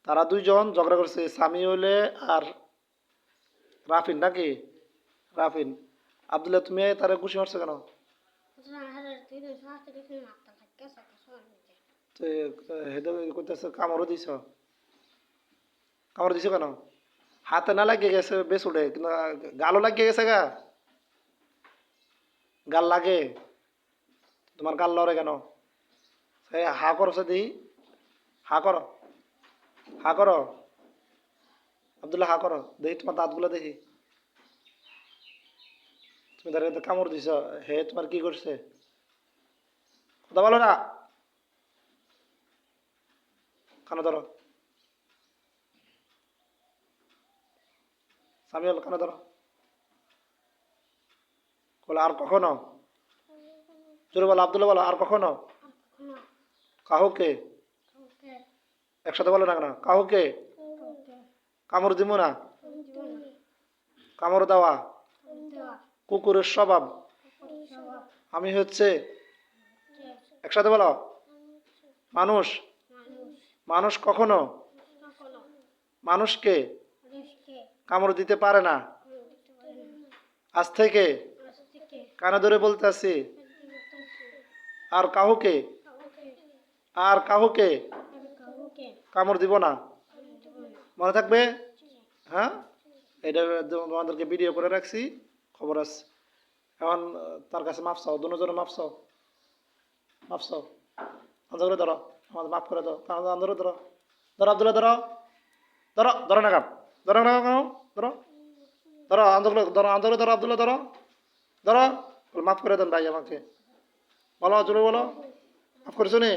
তারা দুইজন ঝগড়া করছে, সামিউলে আর রাফিন নাকি? রাফিন। আব্দুল্লাহ তুমি তারা খুশি মারছো কেন? তো হেদে কইতেছে কামড়ও দিছ, কামড় দিছো কেন? হাতে না লাগিয়ে গেছে বেশ উঠে, কিন্তু গালও লাগিয়ে গেছে গা, গাল লাগে, তোমার গাল লড়ে কেন? হা করো সে দিই, হা করো, হা করো আব্দুল্লাহ, হা করো দেখি তোমার দাঁতগুলো দেখি। তুমি তার কামড় দিছ, হে তোমার কি করছে? কথা বলো না, কানে ধরো, সামিউল কানে ধরো। বলো আর কখনো, জোরে বলো আব্দুল্লাহ, বলো আর কখনো। কাহুকে, একসাথে বলো না কেন, কাহুকে কামড় দিব না, কামড় দেওয়া কুকুরের স্বভাব। আমি হচ্ছে, একসাথে বলো, মানুষ, মানুষ কখনো মানুষকে কামড় দিতে পারে না। আজ থেকে কানে ধরে বলতেছি, আর কাহুকে, আর কাহুকে কামড় দিব না। মনে থাকবে? হ্যাঁ, এটা তোমাদেরকে ভিডিও করে রাখছি, খবর আছে। এখন তার কাছে মাপ চাও, দুজনে মাপ চাও, মাপ চাও। করে ধরো, আমাদের মাফ করে দাও, ধরো ধরো, ধরো আব্দুল্লাহ ধরো, ধরো ধরো না কাপ, ধরো না কেন, ধরো ধরো আন্দোলন, ধরো আন্দোলন, ধরো আব্দুল্লাহ ধরো, ধরো মাফ করে দেন ভাই আমাকে, বলো জোরে বলো, মাফ করেছো নি?